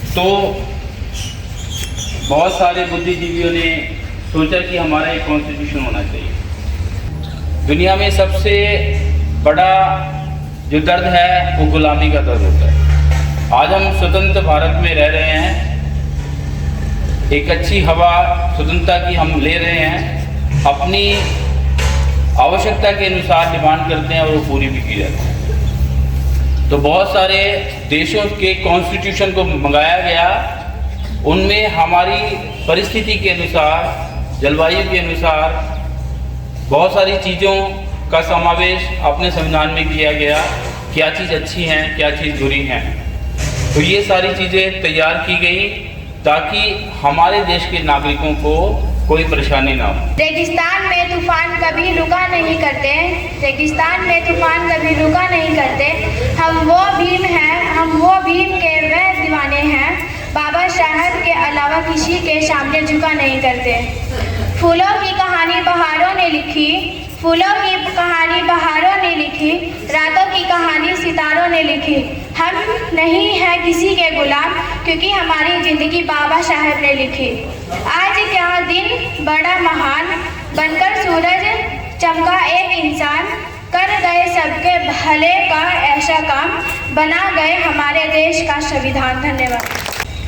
तो बहुत सारे बुद्धिजीवियों ने सोचा कि हमारा एक कॉन्स्टिट्यूशन होना चाहिए। दुनिया में सबसे बड़ा जो दर्द है वो गुलामी का दर्द होता है। आज हम स्वतंत्र भारत में रह रहे हैं, एक अच्छी हवा स्वतंत्रता की हम ले रहे हैं, अपनी आवश्यकता के अनुसार डिमांड करते हैं और वो पूरी भी की जाती है। तो बहुत सारे देशों के कॉन्स्टिट्यूशन को मंगाया गया, उनमें हमारी परिस्थिति के अनुसार, जलवायु के अनुसार बहुत सारी चीज़ों का समावेश अपने संविधान में किया गया। क्या चीज़ अच्छी हैं, क्या चीज़ बुरी हैं, तो ये सारी चीज़ें तैयार की गई ताकि हमारे देश के नागरिकों को कोई परेशानी ना हो। रेगिस्तान में तूफान कभी रुका नहीं करते, रेगिस्तान में तूफान कभी रुका नहीं करते। हम वो भीम हैं, हम वो भीम के वह दीवाने हैं, बाबा साहब के अलावा किसी के सामने झुका नहीं करते। फूलों की कहानी बहारों ने लिखी, फूलों की कहानी बहारों ने लिखी, रातों की कहानी सितारों ने लिखी। हम नहीं हैं किसी के गुलाम, क्योंकि हमारी ज़िंदगी बाबा साहब ने लिखी। आज क्या दिन बड़ा महान, बनकर सूरज चमका एक इंसान, कर गए सबके भले का ऐसा काम, बना गए हमारे देश का संविधान। धन्यवाद।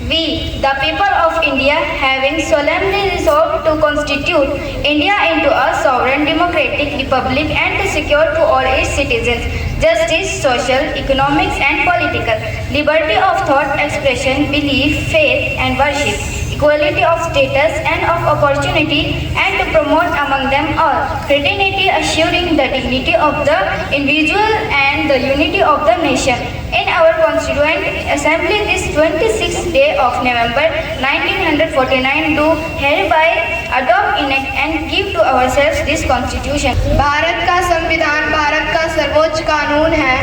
We, the people of India, having solemnly resolved to constitute India into a sovereign democratic republic and to secure to all its citizens justice, social, economic and political, liberty of thought, expression, belief, faith and worship, equality of status and of opportunity, and to promote among them all fraternity, assuring the dignity of the individual and the unity of the nation. In our Constituent Assembly this 26th day of November 1949 do hereby adopt, enact and give to ourselves this Constitution. Bharat का संविधान भारत का सर्वोच्च कानून है।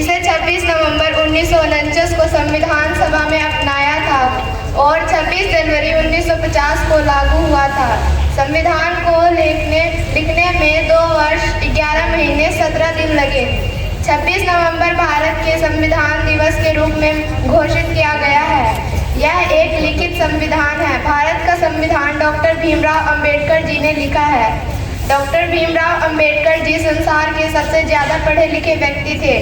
इसे 26 नवंबर 1949 को संविधान सभा में अपनाया था और 26 जनवरी 1950 को लागू हुआ था। संविधान को लिखने में 2 वर्ष 11 महीने 17 दिन लगे। 26 नवंबर भारत के संविधान दिवस के रूप में घोषित किया गया है। यह एक लिखित संविधान है। भारत का संविधान डॉक्टर भीमराव अंबेडकर जी ने लिखा है। डॉक्टर भीमराव अंबेडकर जी संसार के सबसे ज़्यादा पढ़े लिखे व्यक्ति थे,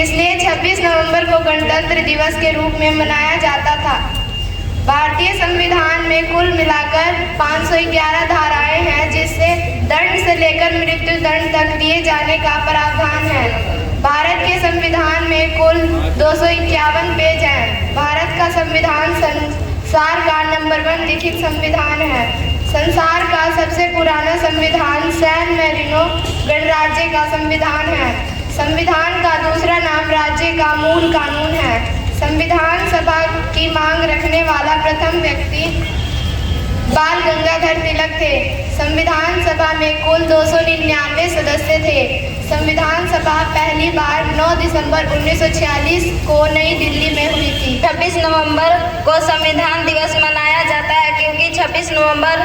इसलिए 26 नवंबर को गणतंत्र दिवस के रूप में मनाया जाता था। भारतीय संविधान में कुल मिलाकर 511 धाराएं हैं, जिससे दंड से लेकर मृत्यु दंड तक दिए जाने का प्रावधान है। भारत के संविधान में कुल 251 पेज हैं। भारत का संविधान संसार का नंबर 1 लिखित संविधान है। संसार का सबसे पुराना संविधान सैन मैरिनो गणराज्य का संविधान है। संविधान का दूसरा नाम राज्य का मूल कानून है। संविधान सभा की मांग रखने वाला प्रथम व्यक्ति बाल गंगाधर तिलक थे। संविधान सभा में कुल 299 सदस्य थे। संविधान सभा पहली बार 9 दिसंबर 1946 को नई दिल्ली में हुई थी। 26 नवंबर को संविधान दिवस मनाया जाता है क्योंकि 26 नवंबर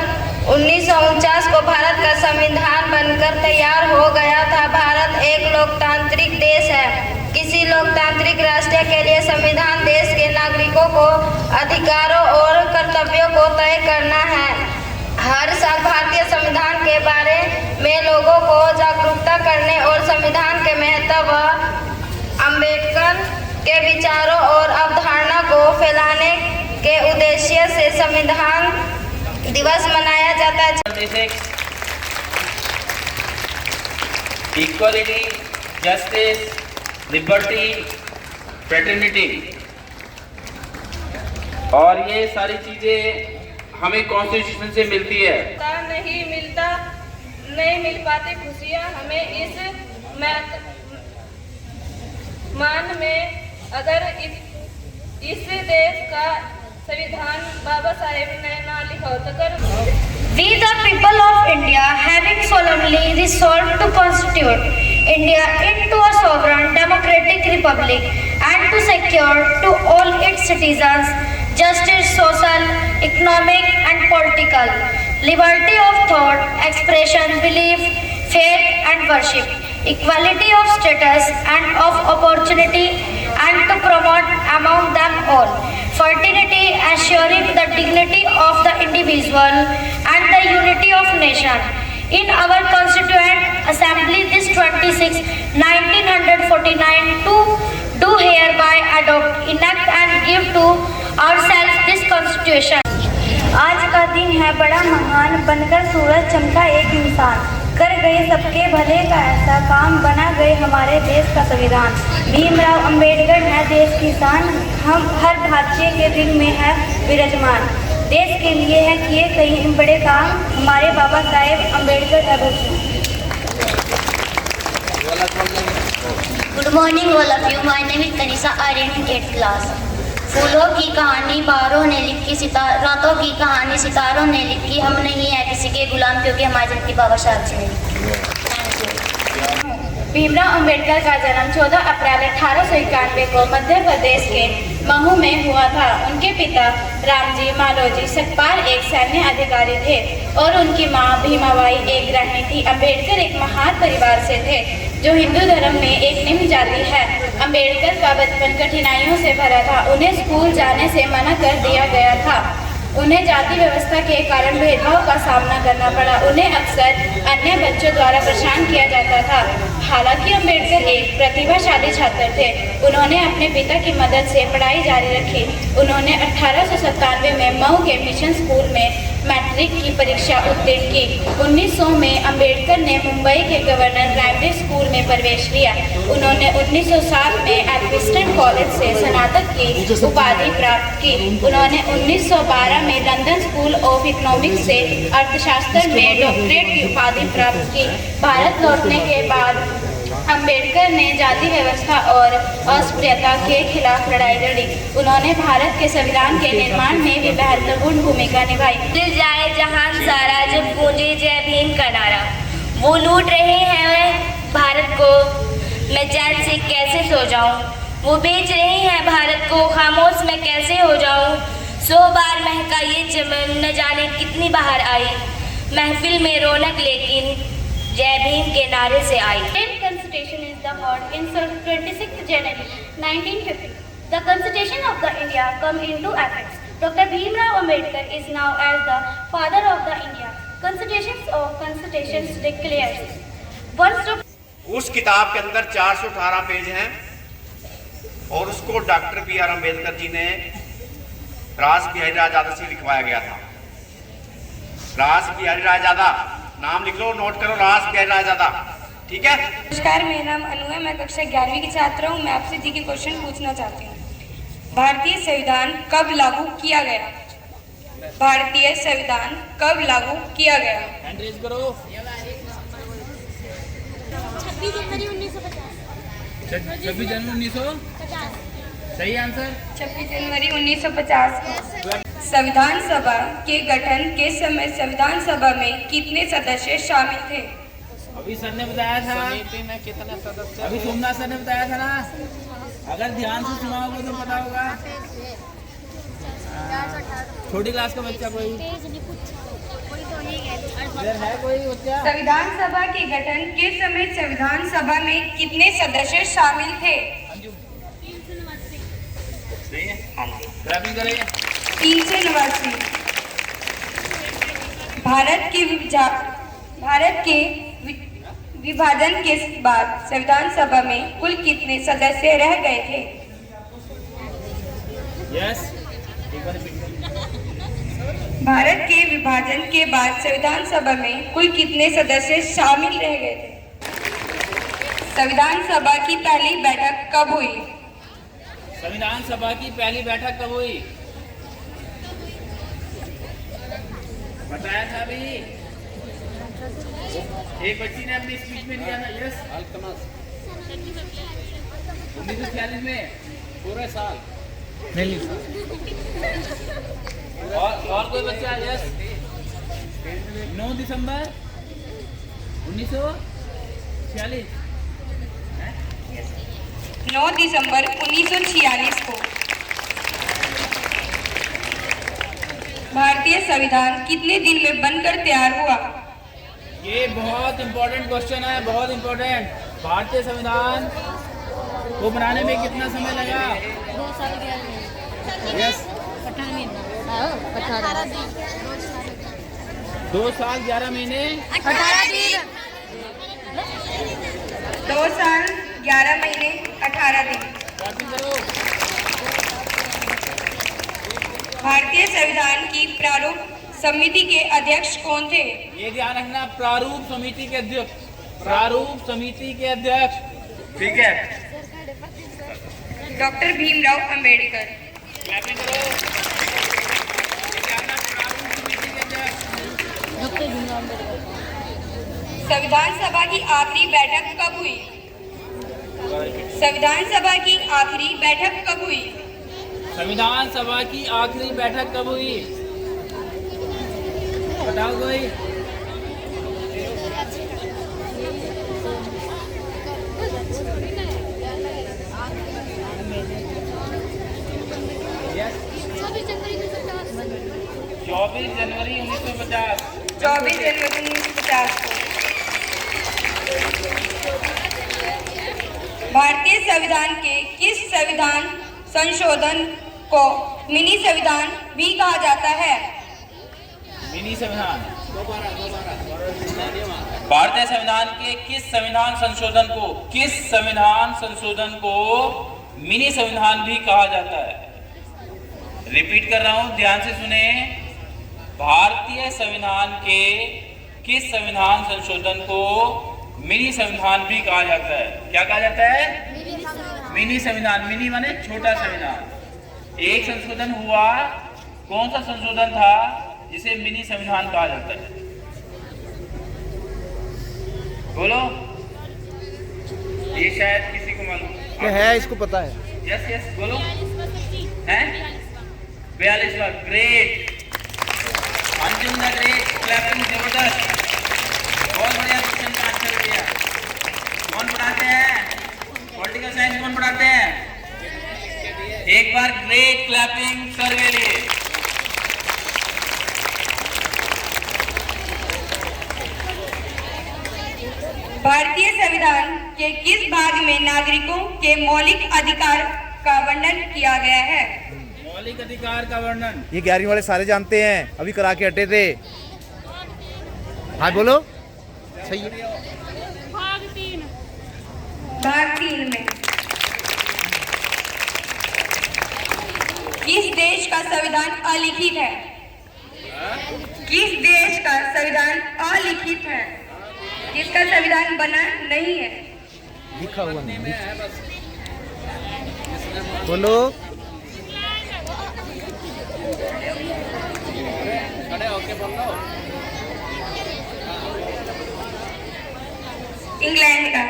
1949 को भारत का संविधान बनकर तैयार हो गया था। भारत एक लोकतांत्रिक देश है। किसी लोकतांत्रिक राष्ट्र के लिए संविधान देश के नागरिकों को अधिकारों और कर्तव्यों को तय करना है। हर साल भारतीय संविधान के बारे में लोगों को जागरूकता करने और संविधान के महत्व व अम्बेडकर के विचारों और अवधारणा को फैलाने के उद्देश्य से संविधान दिवस मनाया जाता है। इक्वालिटी, जस्टिस, लिबर्टी, फ्रेटर्निटी, और ये सारी चीजें हमें कॉन्स्टिट्यूशन से मिलती है। नहीं मिल पाती खुशियाँ हमें इस मान में, अगर इस देश का संविधान बाबा साहेब ने ना लिखा हो तो We the people of India, having solemnly resolved to constitute India into a sovereign democratic republic and to secure to all its citizens justice, social, economic and political, liberty of thought, expression, belief, faith and worship, equality of status and of opportunity, and to promote among them all fraternity, assuring the dignity of the individual and the unity of nation. In our Constituent Assembly this 26 1949 to do hereby adopt, enact and give to ourselves this Constitution. आज का दिन है बड़ा महान, बनकर सूरज चमका एक इंसान, कर गए सबके भले का ऐसा काम, बना गए हमारे देश का संविधान। भीमराव अंबेडकर है देश की शान, हम हर भारतीय के दिल में है विराजमान। देश के लिए है किए कई बड़े काम, हमारे बाबा साहेब अंबेडकर है भगवान। Good morning all of you. My name is Tanisha. I read in 8th class. फूलों की कहानी बहारों ने लिखी, रातों की कहानी सितारों ने लिखी, हम नहीं है किसी के गुलाम क्योंकि हमारी जनती बाबा साहब जी ने लिखी। भीमराव अंबेडकर का जन्म 14 अप्रैल 1891 को मध्य प्रदेश के महू में हुआ था। उनके पिता रामजी मालोजी सतपाल एक सैन्य अधिकारी थे और उनकी मां भीमाबाई एक गृहिणी थी। अंबेडकर एक महान परिवार से थे जो हिंदू धर्म में एक निम्न जाति है। अंबेडकर का बचपन कठिनाइयों से भरा था। उन्हें स्कूल जाने से मना कर दिया गया था। उन्हें जाति व्यवस्था के कारण भेदभाव का सामना करना पड़ा। उन्हें अक्सर अन्य बच्चों द्वारा परेशान किया जाता था। हालांकि अंबेडकर एक प्रतिभाशाली छात्र थे। उन्होंने अपने पिता की मदद से पढ़ाई जारी रखी। उन्होंने 1897 में मऊ के मिशन स्कूल में मैट्रिक की परीक्षा उत्तीर्ण की। 1900 में अंबेडकर ने मुंबई के गवर्नर प्राइमरी स्कूल में प्रवेश लिया। उन्होंने 1907 में एल्फिस्टन कॉलेज से स्नातक की उपाधि प्राप्त की। उन्होंने 1912 में लंदन स्कूल ऑफ इकोनॉमिक्स से अर्थशास्त्र में डॉक्टरेट की उपाधि प्राप्त की। भारत लौटने के बाद अंबेडकर ने जाति व्यवस्था और अस्पृश्यता के खिलाफ लड़ाई लड़ी। उन्होंने भारत के संविधान के निर्माण में भी महत्वपूर्ण भूमिका निभाई। दिल जाए जहान सारा जब गूंजे जय भीम का नारा, वो लूट रहे हैं भारत को, मैं चैन से कैसे सो जाऊं, वो बेच रहे हैं भारत को, खामोश मैं कैसे हो जाऊं। 100 बार महका ये चमन, न जाने कितनी बाहर आई, महफिल में रौनक लेकिन जय भीम के नारे से आई। Indian Constitution is the word in 26th January 1950. The Constitution of the India come into effect. Dr. Bhimrao Ambedkar is now as the father of the India. Constitutions of Constitutions declares. First of उस किताब के अंदर 418 page हैं और उसको doctor B.R. Ambedkar ji ने रास बिहारी रायजादा से लिखवाया गया था। रास बिहारी रायजादा नाम लिख लो, नोट करो, रास बिहारी रायजादा, ठीक है। नमस्कार, मेरा नाम अनु है, मैं कक्षा 11वीं की छात्रा हूँ। मैं आपसे जी के क्वेश्चन पूछना चाहती हूँ। भारतीय संविधान कब लागू किया गया? भारतीय संविधान कब लागू किया गया? 26 जनवरी 1950। सही आंसर 26 जनवरी 1950। संविधान सभा के गठन के समय संविधान सभा में कितने सदस्य शामिल थे? अभी सर ने बताया था, अभी सोमनाथ सर ने बताया था ना, अगर ध्यान से सुना होगा तो पता होगा। छोटी क्लास का बच्चा कोई इधर है कोई बच्चा? संविधान सभा के गठन के समय संविधान सभा में कितने सदस्य शामिल थे? 389। भारत के विभाजन के बाद संविधान सभा में कुल कितने सदस्य रह गए थे? यस। भारत के विभाजन के बाद संविधान सभा में कुल कितने सदस्य शामिल रह गए थे? संविधान सभा की पहली बैठक कब हुई? संविधान सभा की पहली बैठक कब हुई? बताया था अभी, एक बच्ची ने अपनी स्पीच में दिया था। यस। 1946 में पूरे साल नहीं। और कोई बच्चा? यस। 9 दिसंबर 1946। 9 दिसंबर 1946 को भारतीय संविधान कितने दिन में बनकर तैयार हुआ? ये बहुत इंपॉर्टेंट क्वेश्चन है, बहुत इंपॉर्टेंट। भारतीय संविधान को बनाने में कितना समय लगा? 2 साल 11 महीने। यस 18 दिन। 2 साल 11 महीने 18 दिन। 2 साल 11 महीने 18 दिन। कॉपी करो। भारतीय संविधान की प्रारूप समिति के अध्यक्ष कौन थे? ये ध्यान रखना, प्रारूप समिति के अध्यक्ष। प्रारूप समिति के अध्यक्ष, ठीक है। डॉक्टर भीमराव अंबेडकर। क्लैपिंग करो। ये ध्यान रखना, प्रारूप समिति के अध्यक्ष। डॉक्टर भीमराव अम्बेडकर। संविधान सभा की आखिरी बैठक कब हुई? संविधान सभा की आखिरी बैठक कब हुई? संविधान सभा की आखिरी बैठक कब हुई? बताओ कोई। Yes. 24 जनवरी 1950। 24 जनवरी 1950 को। भारतीय संविधान के किस संविधान संशोधन को मिनी संविधान भी कहा जाता है? मिनी संविधान। भारतीय संविधान के किस संविधान संशोधन को मिनी संविधान भी कहा जाता है? रिपीट कर रहा हूं, ध्यान से सुने। भारतीय संविधान के किस संविधान संशोधन को मिनी संविधान भी कहा जाता है? क्या कहा जाता है? मिनी संविधान। मिनी माने छोटा संविधान। एक संशोधन हुआ, कौन सा संशोधन था जिसे मिनी संविधान कहा जाता है? बोलो। ये शायद किसी को मालूम है, इसको पता है। यस यस बोलो। हैं 42वां। Great Anjum the great, clapping जबरदस्त, बहुत बढ़िया क्वेश्चन का आंसर दिया। कौन पढ़ाते हैं? पॉलिटिकल साइंस कौन पढ़ाते हैं? एक बार ग्रेट क्लैपिंग सर के लिए। भारतीय संविधान के किस भाग में नागरिकों के मौलिक अधिकार का वर्णन किया गया है? मौलिक अधिकार का वर्णन। ये 11वीं वाले सारे जानते हैं, अभी करा के हटे थे। हाँ बोलो। सही है। भाग 3 में किस देश का संविधान अलिखित है? किस देश का संविधान अलिखित है, जिसका संविधान बना नहीं है? लिखा हुआ नहीं। बोलो। इंग्लैंड का।